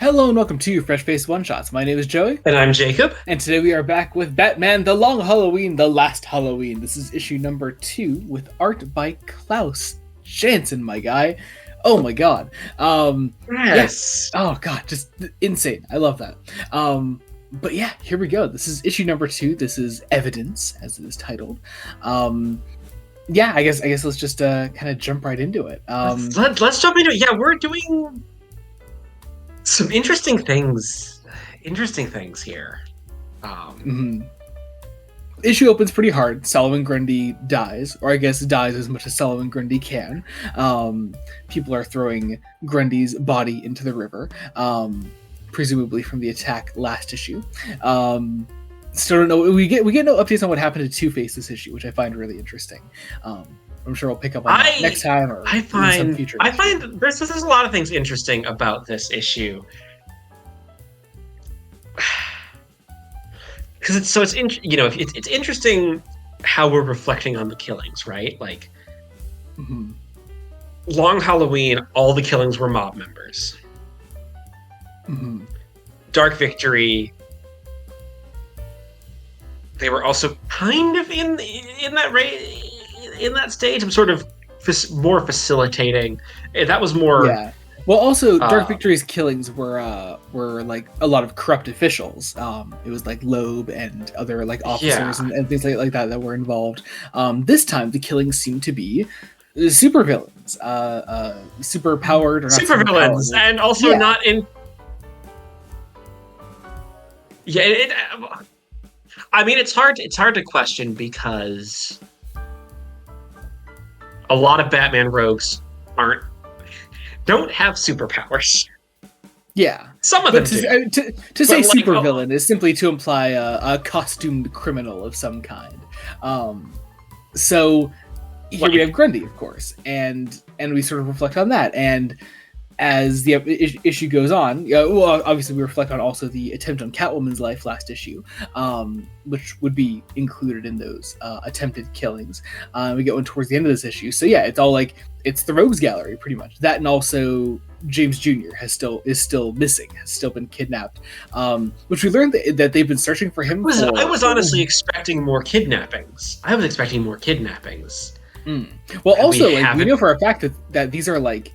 Hello and welcome to Fresh Faced One Shots. My name is Joey, And I'm Jacob. and today we are back with Batman: The Long Halloween, The Last Halloween. This is issue number 2 with art by Klaus Janson, my guy. Oh my god. Yes. Oh god, just insane. I love that. But yeah, here we go. This is issue number 2. This is Evidence, as it is titled. Yeah, I guess let's just kind of jump right into it. Let's jump into it. Yeah, we're doing some interesting things. Interesting things here. Issue opens pretty hard. Solomon Grundy dies, or I guess dies as much as Solomon Grundy can. People are throwing Grundy's body into the river, presumably from the attack last issue. Still don't know. We get no updates on what happened to Two-Face this issue, which I find really interesting. I'm sure we'll pick up on that next time or I find in some future. I find there's a lot of things interesting about this issue. Because it's interesting how we're reflecting on the killings, right? Like Long Halloween, all the killings were mob members. Dark Victory, they were also kind of in that stage. I'm sort of more facilitating. That was more. Yeah. Well, also, Dark Victory's killings were like a lot of corrupt officials. It was like Loeb and other like officers and things like that were involved. This time, the killings seem to be supervillains, super powered or not supervillains, and also not in. Yeah, I mean, it's hard to question because a lot of Batman rogues don't have superpowers. Yeah, some of them do. To say supervillain is simply to imply a costumed criminal of some kind. So here we have Grundy, of course, and we sort of reflect on that. And as the issue goes on, well, obviously we reflect on also the attempt on Catwoman's life last issue, which would be included in those attempted killings. We get one towards the end of this issue. So yeah, it's all like, it's the Rogues Gallery, pretty much. That, and also James Jr. is still missing, has still been kidnapped, which we learned that they've been searching for him. I was honestly expecting more kidnappings. Well, also, we know for a fact that these are like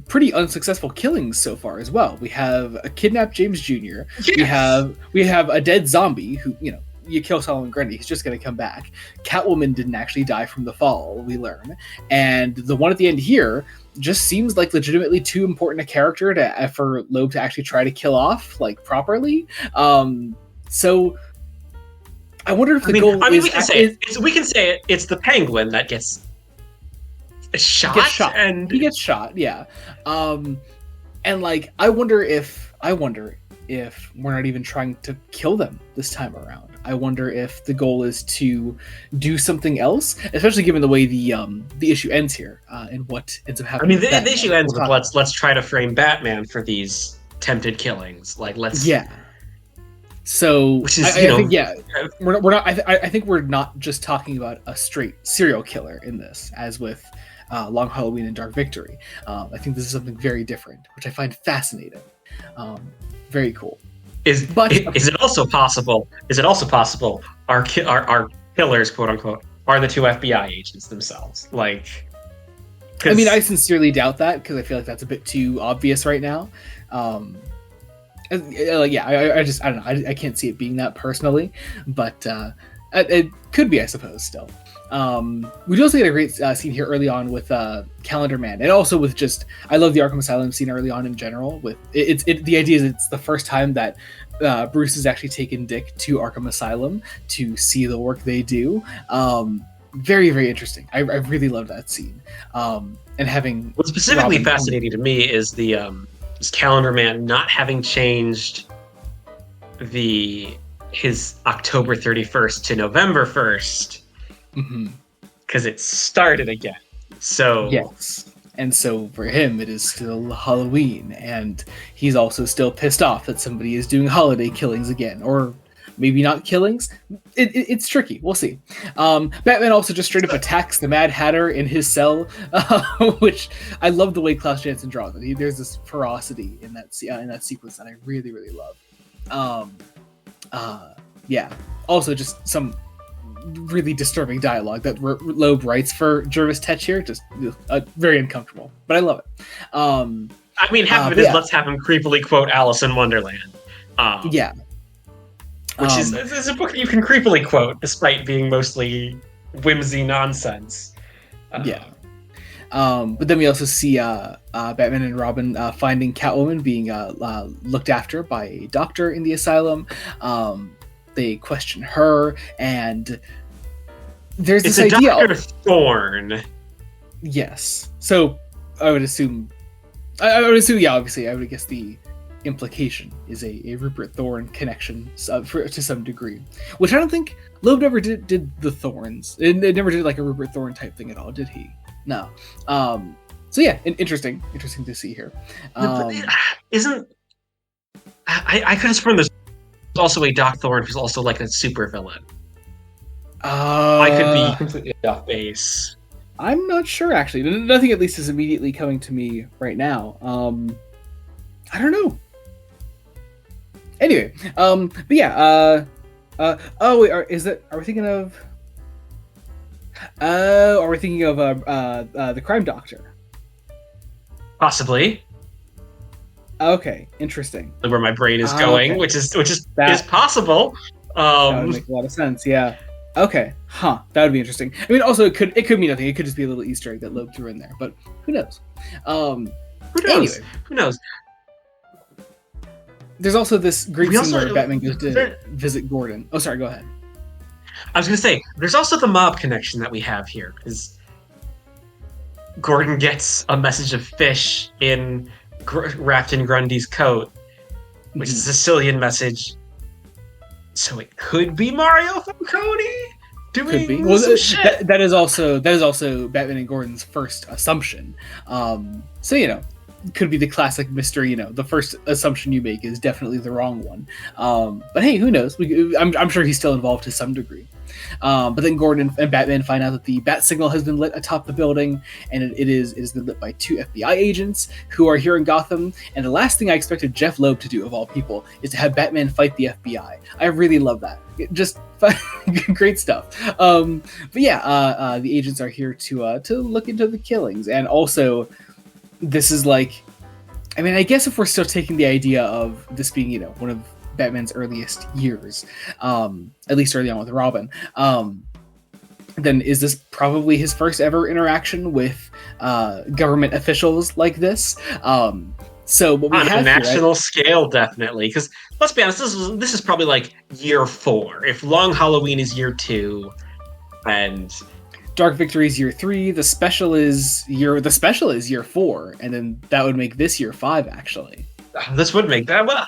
pretty unsuccessful killings so far as well. We have a kidnapped James Jr. Yes. We have a dead zombie who, you kill Solomon Grundy, he's just going to come back. Catwoman didn't actually die from the fall, we learn. And the one at the end here just seems like legitimately too important a character for Loeb to actually try to kill off, like, properly. So I wonder if the goal is... we can say it's the Penguin that gets shot. And he gets shot, yeah. And like, I wonder if we're not even trying to kill them this time around. I wonder if the goal is to do something else, especially given the way the issue ends here, and what ends up happening. I mean, the issue ends with let's try to frame Batman for these attempted killings. Like, let's So, which is, I think we're not. I think we're not just talking about a straight serial killer in this, as with Long Halloween and Dark Victory. I think this is something very different, which I find fascinating. Very cool. Is it also possible our killers, quote unquote, are the two FBI agents themselves? Like, I mean, I sincerely doubt that, because I feel like that's a bit too obvious right now. I don't know. I can't see it being that personally, but it could be, I suppose, still. We do also get a great scene here early on with Calendar Man, and also with just, I love the Arkham Asylum scene early on in general. With the idea is it's the first time that Bruce has actually taken Dick to Arkham Asylum to see the work they do. Very, very interesting. I really love that scene. And having what's specifically fascinating to me is this Calendar Man not having changed his October 31st to November 1st. Because it started again. So yes, and so for him it is still Halloween, and he's also still pissed off that somebody is doing holiday killings again, or maybe not killings. It's tricky. We'll see. Batman also just straight up attacks the Mad Hatter in his cell, which I love the way Klaus Janson draws it. There's this ferocity in that sequence that I really, really love. Yeah. Also, just some really disturbing dialogue that Loeb writes for Jervis Tetch here. Just very uncomfortable, but I love it. I mean, half of it is let's have him creepily quote Alice in Wonderland. Yeah. Which is a book that you can creepily quote, despite being mostly whimsy nonsense. Yeah. But then we also see Batman and Robin finding Catwoman being looked after by a doctor in the asylum. They question her, and there's this idea. Dr. Thorne. Yes. So I would assume. Yeah. Obviously, I would guess the implication is a Rupert Thorne connection to some degree, which I don't think Loeb ever did the Thorns. It never did like a Rupert Thorne type thing at all, did he? No. So yeah, interesting to see here. Isn't I could have sworn there's also a Doc Thorne who's also like a super villain. I could be completely off base. I'm not sure actually. Nothing at least is immediately coming to me right now. I don't know. Anyway, but yeah. Oh wait, are we thinking of? Are we thinking of the Crime Doctor? Possibly. Okay, interesting. Where my brain is going, okay. which is possible. That would make a lot of sense. Yeah. Okay. That would be interesting. I mean, also it could mean nothing. It could just be a little Easter egg that Loeb threw in there, but who knows? Who knows? Anyway. Who knows? There's also this great scene where Batman goes to visit Gordon. Oh, sorry. Go ahead. I was going to say, there's also the mob connection that we have here, because Gordon gets a message of fish wrapped in Grundy's coat, which is a Sicilian message. So it could be Mario Falcone doing some shit. That is also Batman and Gordon's first assumption. So could be the classic mystery. The first assumption you make is definitely the wrong one. But hey, who knows? I'm sure he's still involved to some degree. But then Gordon and Batman find out that the bat signal has been lit atop the building, and it has been lit by 2 FBI agents who are here in Gotham. And the last thing I expected Jeff Loeb to do, of all people, is to have Batman fight the FBI. I really love that. Just great stuff. But yeah, the agents are here to look into the killings, and also this is like, I mean, I guess if we're still taking the idea of this being, one of Batman's earliest years, at least early on with Robin, then is this probably his first ever interaction with government officials like this? So what we have on a national scale, definitely, because let's be honest, this is probably like year 4. If Long Halloween is year 2, and Dark Victory is year 3, the special is year 4, and then that would make this year 5 actually. This would make that, well,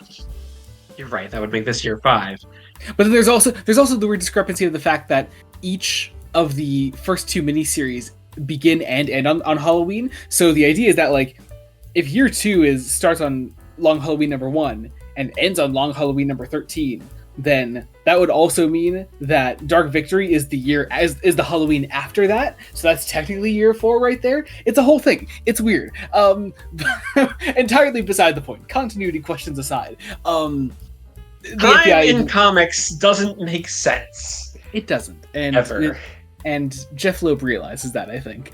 you're right, that would make this year 5. But then there's also the weird discrepancy of the fact that each of the first 2 miniseries begin and end on Halloween. So the idea is that, like, if year 2 starts on Long Halloween number 1 and ends on Long Halloween number 13, then that would also mean that Dark Victory is the Halloween after that. So that's technically year 4 right there. It's a whole thing. It's weird. Entirely beside the point. Continuity questions aside. Time in comics doesn't make sense. It doesn't. And Jeff Loeb realizes that, I think.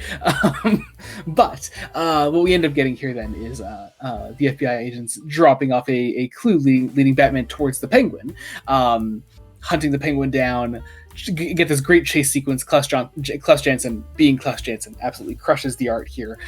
But what we end up getting here then is the FBI agents dropping off a clue leading Batman towards the Penguin, hunting the Penguin down, get this great chase sequence. Klaus Janson, being Klaus Janson, absolutely crushes the art here,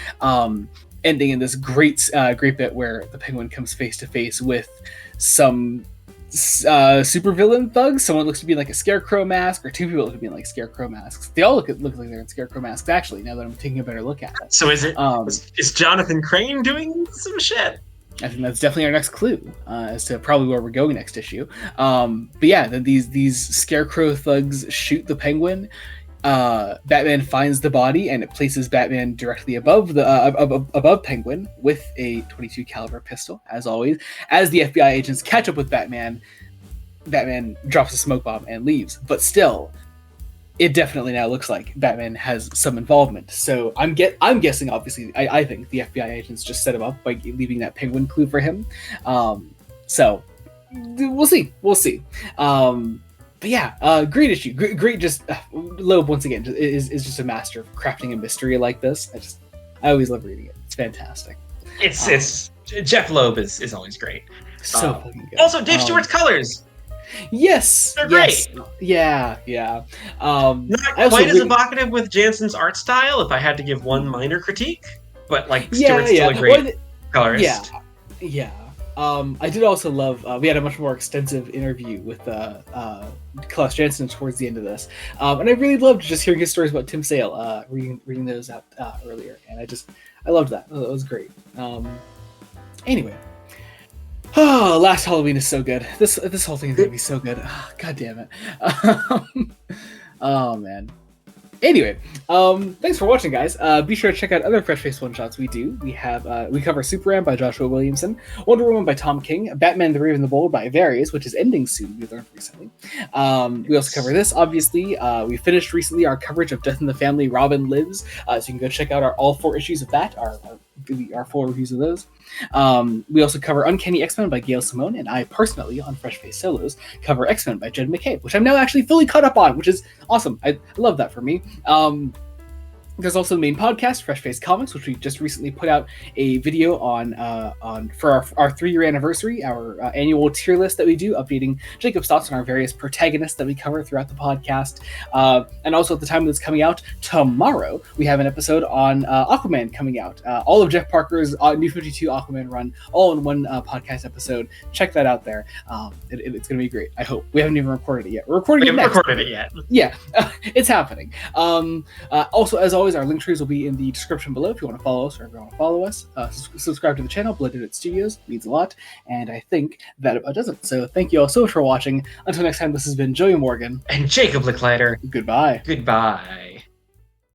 ending in this great bit where the Penguin comes face to face with some supervillain thugs. Someone looks to be like a scarecrow mask, or 2 people look to be like scarecrow masks. They all look like they're in scarecrow masks, actually, now that I'm taking a better look at it. So is Jonathan Crane doing some shit? I think that's definitely our next clue as to probably where we're going next issue. But yeah, these scarecrow thugs shoot the Penguin. Batman finds the body, and it places Batman directly above above Penguin with a .22 caliber pistol, as always. As the FBI agents catch up with Batman, Batman drops a smoke bomb and leaves. But still, it definitely now looks like Batman has some involvement. So I'm guessing, obviously, I think the FBI agents just set him up by leaving that penguin clue for him. So we'll see. But yeah, great issue. Great. Just Loeb once again is just a master of crafting a mystery like this. I always love reading it. It's fantastic. It's Jeff Loeb is always great. So fucking good. Also, Dave Stewart's colors. Yes, they're great. Yeah. Not quite as evocative with Jansen's art style. If I had to give one minor critique, but like Stewart's still a great colorist. Yeah. I did also love. We had a much more extensive interview with Klaus Janson towards the end of this, and I really loved just hearing his stories about Tim Sale. Reading those out earlier, and I loved that. It was great. Anyway. Oh, Last Halloween is so good. This whole thing is gonna be so good. Oh, God damn it. Oh man. Anyway, thanks for watching, guys. Be sure to check out other Fresh Face one-shots we do. We cover Superman by Joshua Williamson, Wonder Woman by Tom King, Batman the Brave and the Bold by Various, which is ending soon, we learned recently. We also cover this, obviously. We finished recently our coverage of Death in the Family, Robin Lives, so you can go check out all 4 issues of that, our full reviews of those. We also cover Uncanny X-Men by Gail Simone, and I personally, on Fresh Face Solos, cover X-Men by Jed McCabe, which I'm now actually fully caught up on, which is awesome. I love that for me. There's also the main podcast, Fresh Face Comics, which we just recently put out a video on for our 3-year anniversary, our annual tier list that we do, updating Jacob's thoughts on our various protagonists that we cover throughout the podcast. And also at the time that's coming out tomorrow, we have an episode on Aquaman coming out. All of Jeff Parker's New 52 Aquaman run, all in one podcast episode. Check that out there. It's going to be great. I hope. We haven't even recorded it yet. We're recording it next. Recorded it yet. Yeah, it's happening. Also, as always, our link trees will be in the description below if you want to follow us or if you want to follow us. Subscribe to the channel, Blood Unit Studios, means a lot, and I think that about does it. So thank you all so much for watching. Until next time, this has been Joey Morgan and Jacob Licklider. Goodbye. Goodbye.